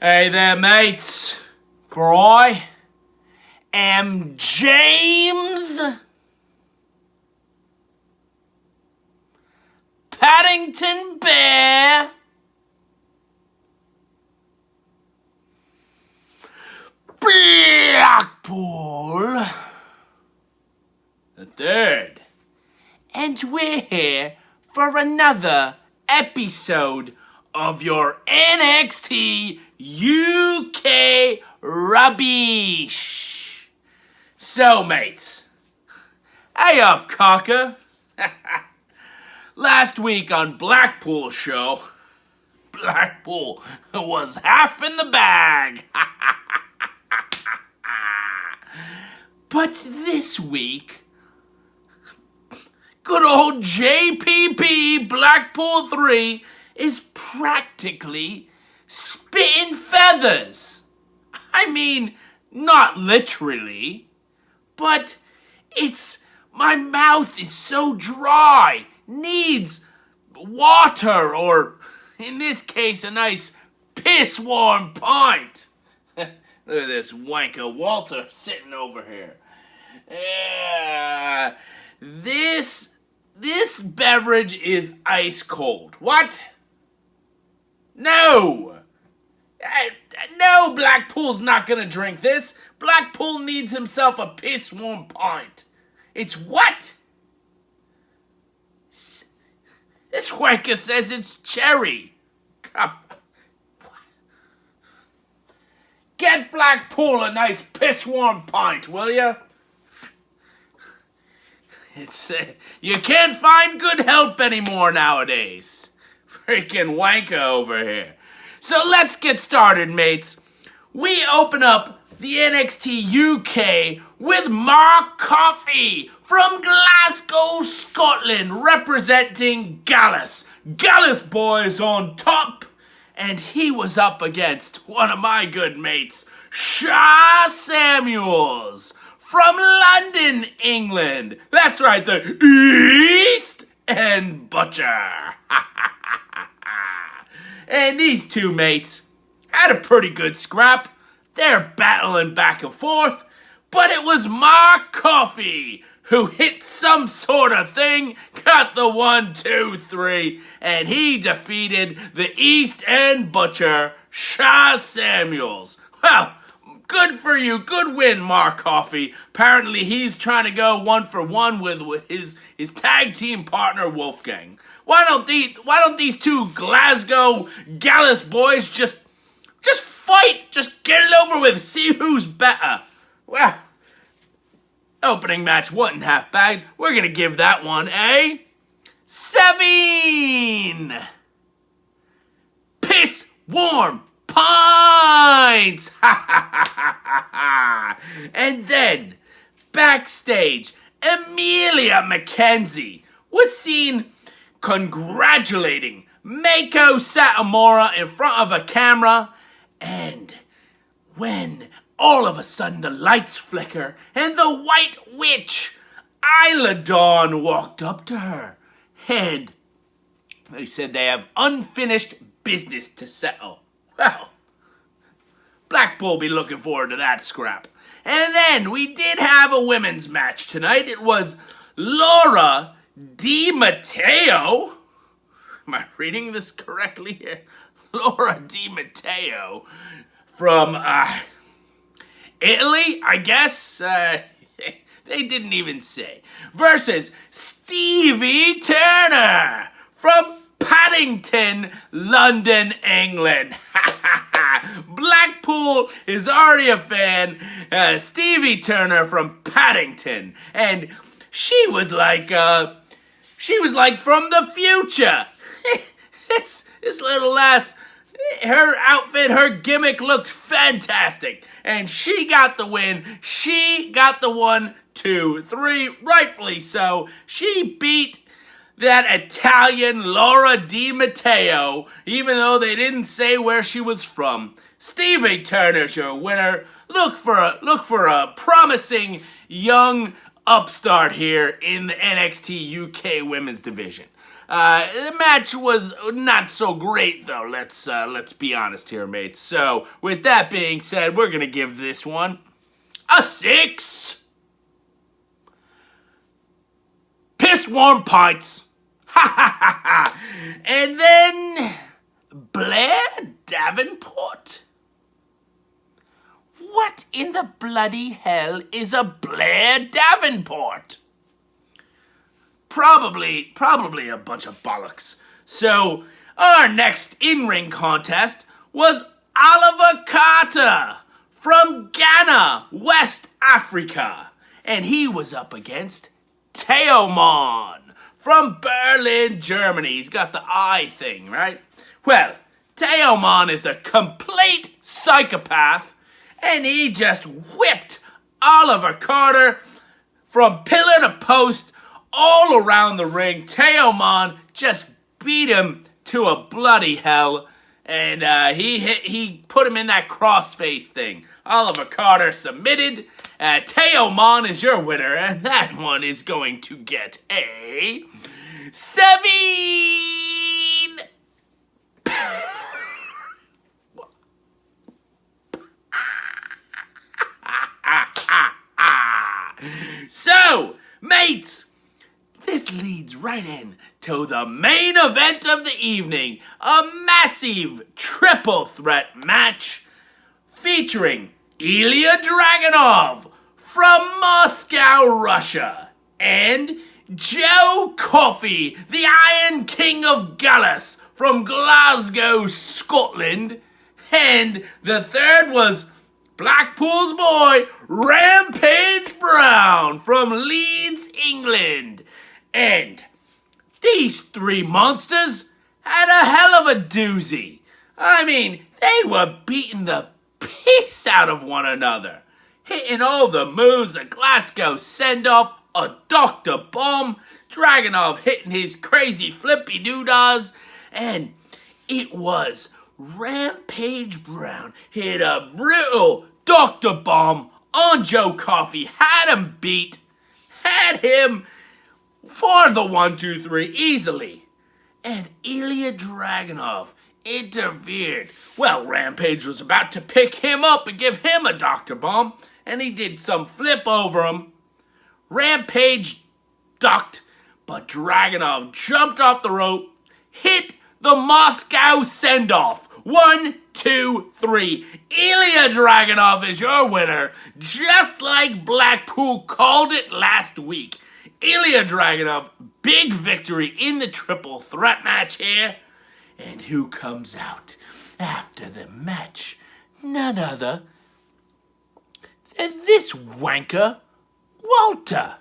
Hey there, mates. For I am James Paddington Bear Blackpool the third, and we're here for another episode of your NXT UK rubbish. So, mates, hey up, cocker. Last week on Blackpool show, Blackpool was half in the bag. But this week, good old JPP Blackpool 3 is practically spitting feathers. I mean, not literally, but my mouth is so dry, needs water, or in this case, a nice piss-warm pint. Look at this wanker Walter sitting over here. This beverage is ice cold. What? No! No, Blackpool's not gonna drink this. Blackpool needs himself a piss-warm pint. It's what? This wanker says it's cherry. Come. Get Blackpool a nice piss-warm pint, will ya? You can't find good help anymore nowadays. Freaking wanker over here. So let's get started, mates. We open up the NXT UK with Mark Coffey from Glasgow, Scotland, representing Gallus. Gallus boys on top. And he was up against one of my good mates, Shaw Samuels, from London, England. That's right, the East End Butcher. And these two mates had a pretty good scrap. They're battling back and forth, but it was Mark Coffey who hit some sort of thing, got the 1, 2, 3, and he defeated the East End Butcher, Shaw Samuels. Well, good for you. Good win, Mark Coffey. Apparently, he's trying to go 1-for-1 with his tag team partner, Wolfgang. Why don't these two Glasgow Gallus boys just fight? Just get it over with. See who's better. Well, opening match wasn't half bad. We're gonna give that one a 7. Piss warm pints. And then backstage, Amelia McKenzie was seen congratulating Mako Satomura in front of a camera, and when all of a sudden the lights flicker and the White Witch, Isla Dawn, walked up to her, and they said they have unfinished business to settle. Well, Blackpool be looking forward to that scrap. And then we did have a women's match tonight. It was Laura DiMatteo. Am I reading this correctly here? Laura DiMatteo from Italy, I guess. They didn't even say. Versus Stevie Turner from Paddington, London, England. Blackpool is already a fan. Stevie Turner from Paddington, and she was like from the future. This little lass, her outfit, her gimmick looked fantastic. And she got the win. She got the 1, 2, 3, rightfully so. She beat that Italian Laura DiMatteo, even though they didn't say where she was from. Stevie Turner's your winner. Look for a promising young upstart here in the NXT UK women's division. The match was not so great, though. Let's be honest here, mates. So, with that being said, we're gonna give this one a 6. Piss warm pints. Ha ha ha ha. And then Blair Davenport. What in the bloody hell is a Blair Davenport? Probably a bunch of bollocks. So, our next in-ring contest was Oliver Carter from Ghana, West Africa. And he was up against Teomon from Berlin, Germany. He's got the eye thing, right? Well, Teomon is a complete psychopath, and he just whipped Oliver Carter from pillar to post all around the ring. Teomon just beat him to a bloody hell, and he put him in that crossface thing. Oliver Carter submitted. Teomon is your winner, and that one is going to get a 7. So, mates, this leads right in to the main event of the evening, a massive triple threat match featuring Ilja Dragunov from Moscow, Russia, and Joe Coffey, the Iron King of Gallus from Glasgow, Scotland, and the third was Blackpool's boy, Rampage Brown from Leeds, England. And these three monsters had a hell of a doozy. I mean, they were beating the piss out of one another, hitting all the moves, a Glasgow send-off, a Dr. Bomb, Dragunov hitting his crazy flippy doodahs, and it was Rampage Brown hit a brutal Dr. Bomb on Joe Coffey, had him beat, had him for the 1, 2, 3 easily. And Ilja Dragunov interfered. Well, Rampage was about to pick him up and give him a Dr. Bomb, and he did some flip over him. Rampage ducked, but Dragunov jumped off the rope, hit the Moscow send-off. 1, 2, 3. Ilja Dragunov is your winner, just like Blackpool called it last week. Ilja Dragunov, big victory in the triple threat match here. And who comes out after the match? None other than this wanker, Walter.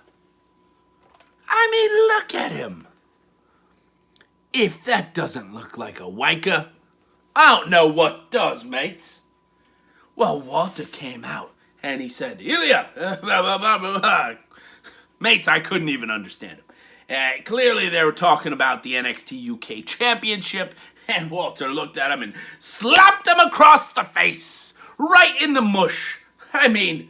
I mean, look at him. If that doesn't look like a wanker, I don't know what does, mates. Well, Walter came out and he said, Ilja, blah, blah, blah, blah, blah. Mates, I couldn't even understand him. Clearly they were talking about the NXT UK Championship, and Walter looked at him and slapped him across the face, right in the mush. I mean,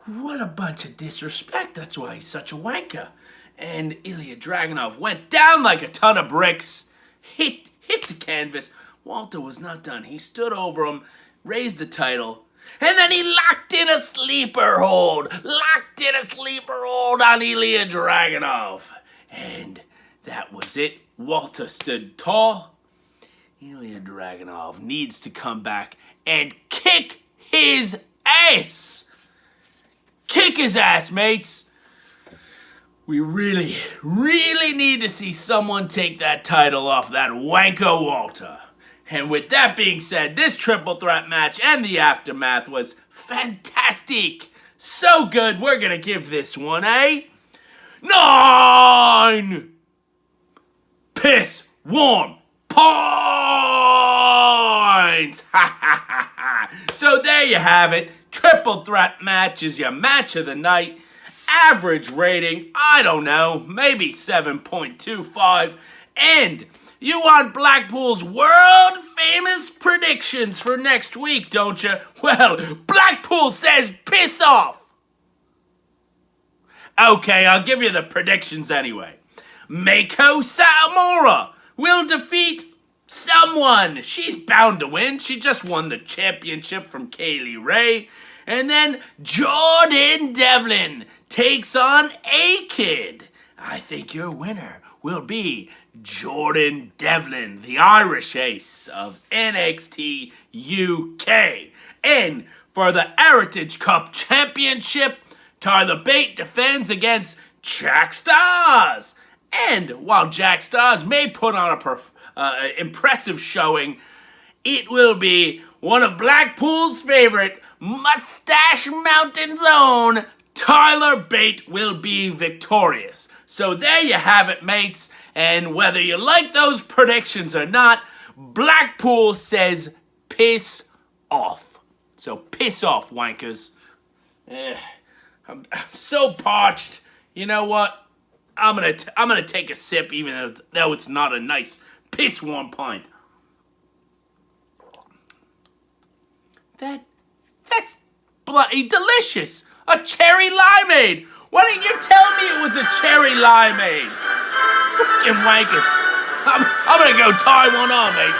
what a bunch of disrespect. That's why he's such a wanker. And Ilja Dragunov went down like a ton of bricks, hit the canvas. Walter was not done. He stood over him, raised the title, and then he locked in a sleeper hold. Locked in a sleeper hold on Ilja Dragunov. And that was it. Walter stood tall. Ilja Dragunov needs to come back and kick his ass. Kick his ass, mates. We really, really need to see someone take that title off that wanker Walter. And with that being said, this triple threat match and the aftermath was fantastic. So good, we're going to give this one a 9 piss warm points. So there you have it. Triple threat match is your match of the night. Average rating, I don't know, maybe 7.25. And you want Blackpool's world famous predictions for next week, don't you? Well, Blackpool says piss off. Okay, I'll give you the predictions anyway. Meiko Satomura will defeat someone. She's bound to win. She just won the championship from Kaylee Ray. And then Jordan Devlin takes on A-Kid. I think your winner will be Jordan Devlin, the Irish ace of NXT UK. And for the Heritage Cup Championship, Tyler Bate defends against Jack Stars. And while Jack Stars may put on an impressive showing, it will be one of Blackpool's favorite, Mustache Mountain's own, Tyler Bate will be victorious. So there you have it, mates. And whether you like those predictions or not, Blackpool says piss off. So piss off, wankers. I'm so parched. You know what? I'm gonna take a sip, even though it's not a nice piss warm pint. That's bloody delicious. A cherry limeade. Why didn't you tell me it was a cherry limeade? Fucking wankers. I'm gonna go tie one on, mate.